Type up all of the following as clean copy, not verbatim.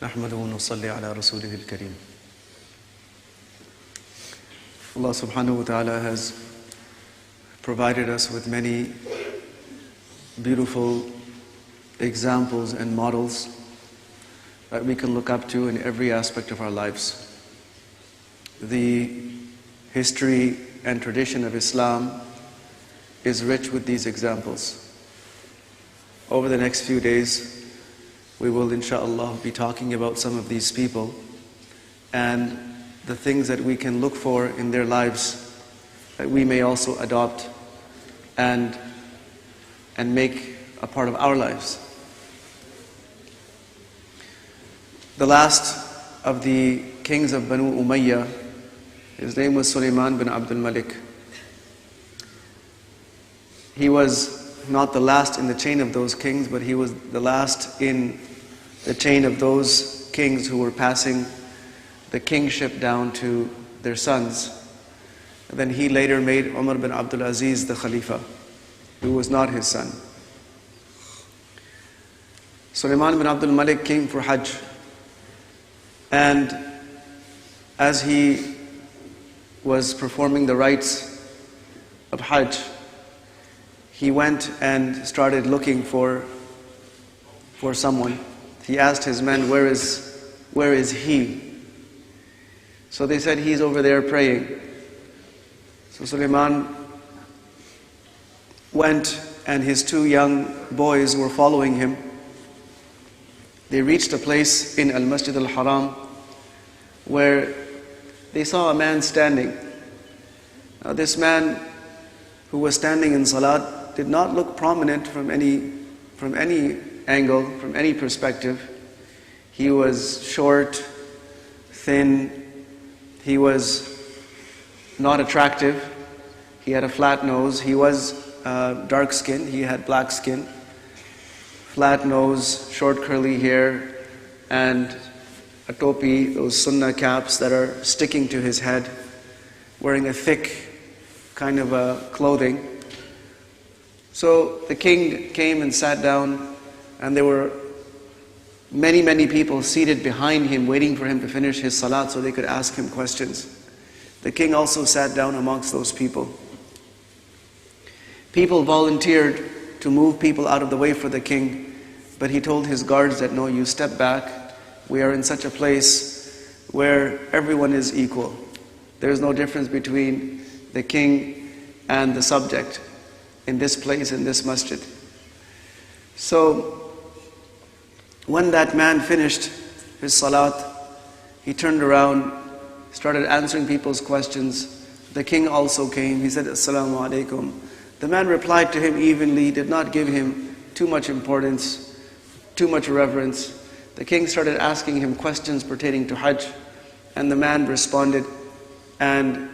نحمده ونصلي على رسوله الكريم. Allah subhanahu wa ta'ala has provided us with many beautiful examples and models that we can look up to in every aspect of our lives. The history and tradition of Islam is rich with these examples. Over the next few days, we will inshallah be talking about some of these people and the things that we can look for in their lives that we may also adopt and make a part of our lives. The last of the kings of Banu Umayyah, his name was Sulaiman bin Abdul Malik. He was not the last in the chain of those kings, but he was the last in the chain of those kings who were passing the kingship down to their sons. And then he later made Umar bin Abdul Aziz the Khalifa, who was not his son. Sulaiman bin Abdul Malik came for Hajj, and as he was performing the rites of Hajj, he went and started looking for someone. He asked his men, where is he? So they said, he's over there praying. So Sulaiman went, and his two young boys were following him. They reached a place in Al-Masjid Al-Haram where they saw a man standing. Now this man who was standing in Salat did not look prominent from any angle, from any perspective. He was short, thin, he was not attractive, he had a flat nose, he was dark skinned, he had black skin, flat nose, short curly hair, and a topi, those sunnah caps that are sticking to his head, wearing a thick kind of clothing. So the king came and sat down, and there were many people seated behind him waiting for him to finish his salat so they could ask him questions. The king also sat down amongst those people. People volunteered to move people out of the way for the king, but he told his guards that, no, you step back. We are in such a place where everyone is equal. There's no difference between the king and the subject in this place, in this masjid. So when that man finished his salat, he turned around, started answering people's questions. The king also came. He said, Assalamu alaikum. The man replied to him evenly, did not give him too much importance, too much reverence. The king started asking him questions pertaining to Hajj, and the man responded and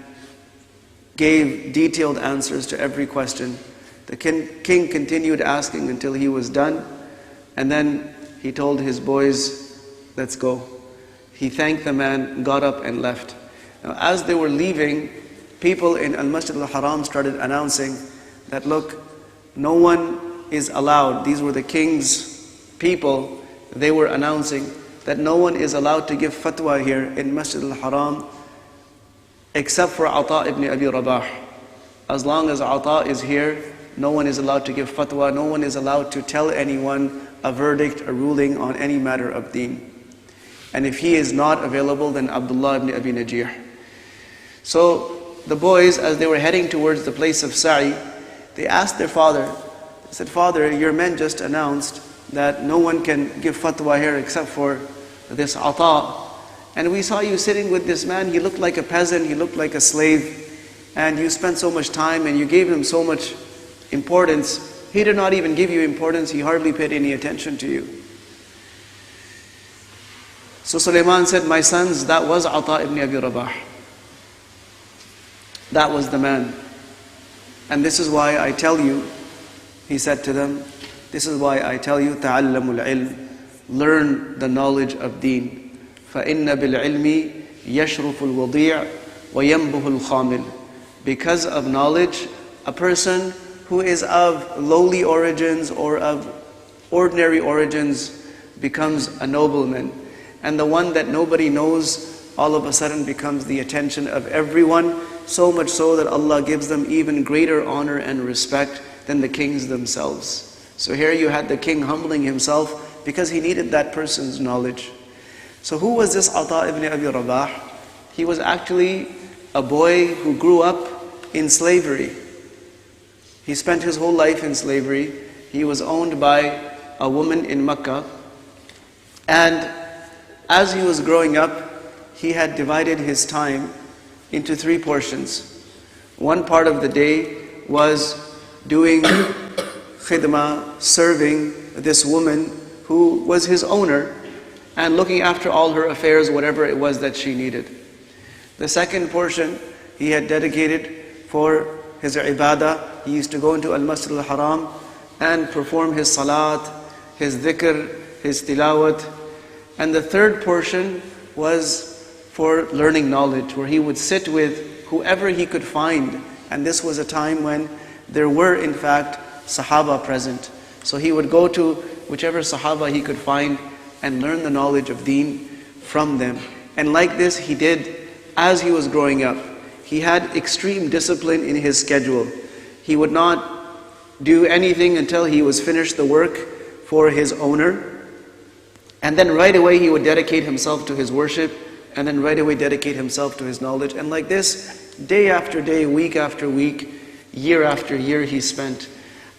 gave detailed answers to every question. The king continued asking until he was done, and then he told his boys, let's go. He thanked the man, got up and left. Now as they were leaving, people in Al-Masjid Al-Haram started announcing that, look, no one is allowed. These were the king's people. They were announcing that no one is allowed to give fatwa here in Masjid Al-Haram except for Ata ibn Abi Rabah. As long as Ata is here, no one is allowed to give fatwa, no one is allowed to tell anyone a verdict, a ruling on any matter of deen. And if he is not available, then Abdullah ibn Abi Najih. So the boys, as they were heading towards the place of Sa'i, they asked their father, they said, Father, your men just announced that no one can give fatwa here except for this Ata. And we saw you sitting with this man, he looked like a peasant, he looked like a slave, and you spent so much time and you gave him so much importance. He did not even give you importance, he hardly paid any attention to you. So Sulaiman said, my sons, that was Ata ibn Abi Rabah. That was the man. And this is why I tell you, he said to them, this is why I tell you, تَعَلَّمُ الْعِلْمِ, learn the knowledge of deen. فَإِنَّ بِالْعِلْمِ يَشْرُفُ الْوَضِيعُ وَيَنْبُهُ الْخَامِلُ. Because of knowledge, a person who is of lowly origins or of ordinary origins becomes a nobleman. And the one that nobody knows all of a sudden becomes the attention of everyone, so much so that Allah gives them even greater honor and respect than the kings themselves. So here you had the king humbling himself because he needed that person's knowledge. So who was this Ata ibn Abi Rabah? He was actually a boy who grew up in slavery. He spent his whole life in slavery. He was owned by a woman in Mecca. And as he was growing up, he had divided his time into 3 portions. One part of the day was doing khidmah, serving this woman who was his owner and looking after all her affairs, whatever it was that she needed. The second portion he had dedicated for his ibadah. He used to go into Al-Masjid al-Haram and perform his salat, his dhikr, his tilawat. And the third portion was for learning knowledge, where he would sit with whoever he could find. And this was a time when there were in fact Sahaba present. So he would go to whichever Sahaba he could find and learn the knowledge of deen from them. And like this he did as he was growing up. He had extreme discipline in his schedule. He would not do anything until he was finished the work for his owner. And then right away he would dedicate himself to his worship, and then right away dedicate himself to his knowledge. And like this, day after day, week after week, year after year he spent.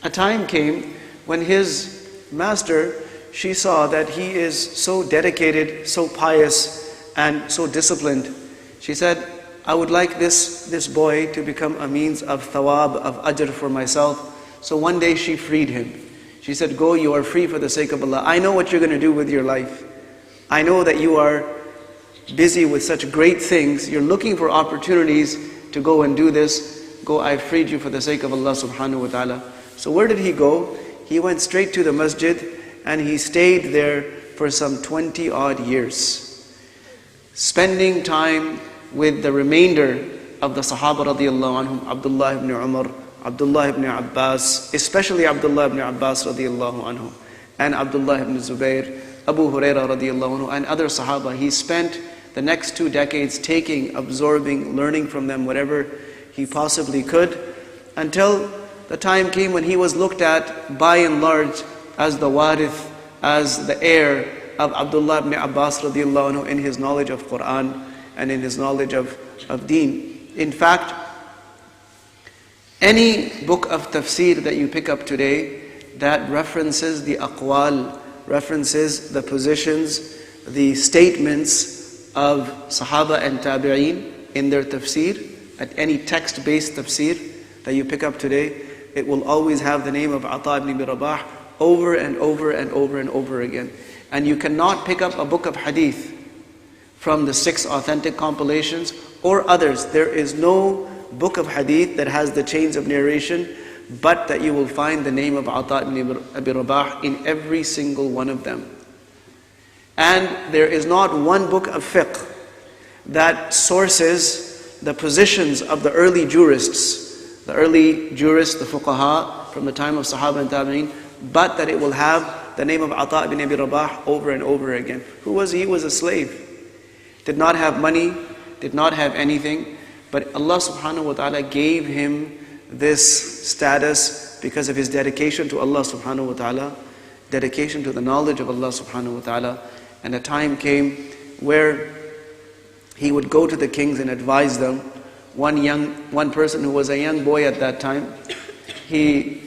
A time came when his master, she saw that he is so dedicated, so pious, and so disciplined. She said, I would like this boy to become a means of thawab, of ajr for myself. So one day she freed him. She said, go, you are free for the sake of Allah. I know what you're going to do with your life. I know that you are busy with such great things. You're looking for opportunities to go and do this. Go, I freed you for the sake of Allah subhanahu wa ta'ala. So where did he go? He went straight to the masjid and he stayed there for some 20 odd years, spending time with the remainder of the Sahaba radiallahu anhum, Abdullah ibn Umar, Abdullah ibn Abbas, especially Abdullah ibn Abbas radiallahu anhu, and Abdullah ibn Zubayr, Abu Hurairah radiallahu anhu, and other Sahaba. He spent the next 2 decades taking, absorbing, learning from them whatever he possibly could, until the time came when he was looked at by and large as the warith, as the heir of Abdullah ibn Abbas radiallahu anhu in his knowledge of Quran and in his knowledge of deen. In fact, any book of tafsir that you pick up today that references the aqwal, references the positions, the statements of Sahaba and Tabi'in in their tafsir, at any text-based tafsir that you pick up today, it will always have the name of Ata ibn Abi Rabah over and over and over and over again. And you cannot pick up a book of hadith from the 6 authentic compilations or others. There is no book of hadith that has the chains of narration, but that you will find the name of Ata ibn Abi Rabah in every single one of them. And there is not one book of fiqh that sources the positions of the early jurists, the fuqaha from the time of Sahaba and Tabi'in, but that it will have the name of Ata ibn Abi Rabah over and over again. Who was he? He was a slave. Did not have money, did not have anything, but Allah subhanahu wa ta'ala gave him this status because of his dedication to Allah subhanahu wa ta'ala, dedication to the knowledge of Allah subhanahu wa ta'ala. And a time came where he would go to the kings and advise them. One person who was a young boy at that time, he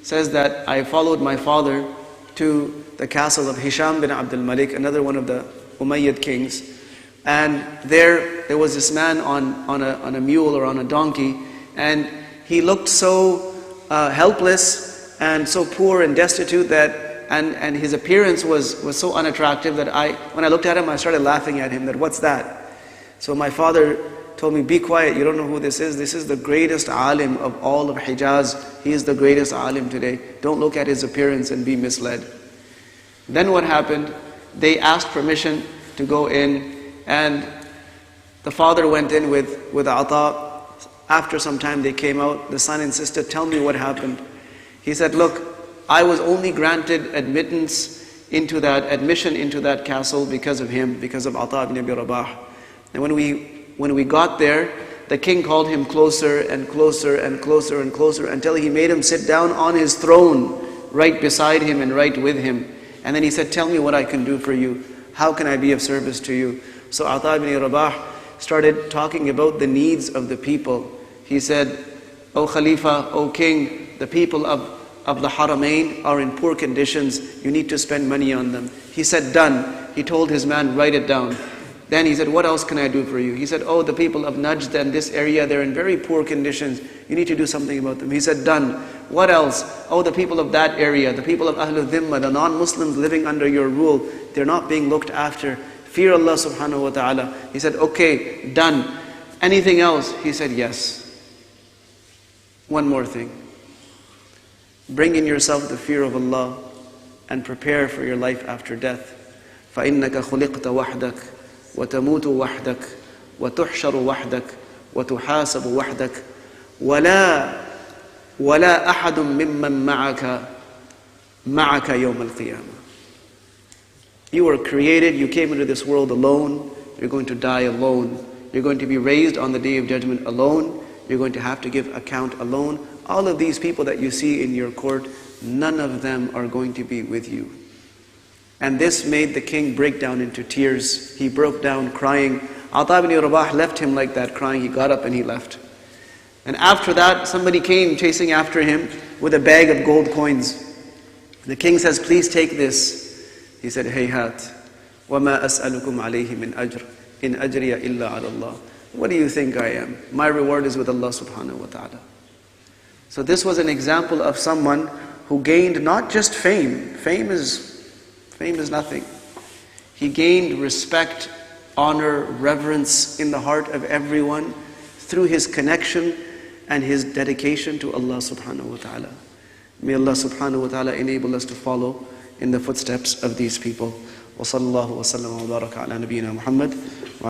says that I followed my father to the castle of Hisham bin Abdul Malik, another one of the Umayyad kings. And there was this man on a mule or on a donkey, and he looked so helpless and so poor and destitute that, and his appearance was so unattractive that when I looked at him, I started laughing at him, that what's that? So my father told me, be quiet, you don't know who this is. This is the greatest alim of all of Hijaz. He is the greatest alim today. Don't look at his appearance and be misled. Then what happened? They asked permission to go in, and the father went in with Ata. After some time they came out. The son insisted, tell me what happened. He said, look, I was only granted admittance into that admission into that castle because of him, because of Ata ibn Abi Rabah. And when we got there, the king called him closer and closer and closer and closer until he made him sit down on his throne right beside him and right with him. And then he said, tell me what I can do for you. How can I be of service to you? So Ata ibn Rabah started talking about the needs of the people. He said, O Khalifa, O King, the people of the Haramain are in poor conditions. You need to spend money on them. He said, done. He told his man, write it down. Then he said, what else can I do for you? He said, oh, the people of Najd and this area, they're in very poor conditions. You need to do something about them. He said, done. What else? Oh, the people of that area, the people of Ahlul Dhimma, the non-Muslims living under your rule, they're not being looked after. Fear Allah subhanahu wa ta'ala. He said, okay, done. Anything else? He said, yes. One more thing. Bring in yourself the fear of Allah and prepare for your life after death. فَإِنَّكَ خُلِقْتَ وَحْدَكَ وَتَمُوتُ وَحْدَكَ وَتُحْشَرُ وَحْدَكَ وَتُحَاسَبُ وَحْدَكَ وَلَا أَحَدٌ مِّمَّن مَّعَكَ يَوْمَ الْقِيَامَةِ. You were created, you came into this world alone, you're going to die alone. You're going to be raised on the Day of Judgment alone. You're going to have to give account alone. All of these people that you see in your court, none of them are going to be with you. And this made the king break down into tears. He broke down crying. Ata ibn Rabah left him like that crying. He got up and he left. And after that, somebody came chasing after him with a bag of gold coins. The king says, please take this. He said, Hayhat, وَمَا أَسْأَلُكُمْ عَلَيْهِ مِنْ أَجْرٍ إِنْ أَجْرِيَ إِلَّا عَلَى اللَّهِ. What do you think I am? My reward is with Allah subhanahu wa ta'ala. So this was an example of someone who gained not just fame. Fame is nothing. He gained respect, honor, reverence in the heart of everyone through his connection and his dedication to Allah subhanahu wa ta'ala. May Allah subhanahu wa ta'ala enable us to follow in the footsteps of these people. وصلى الله وسلم وبارك على نبينا محمد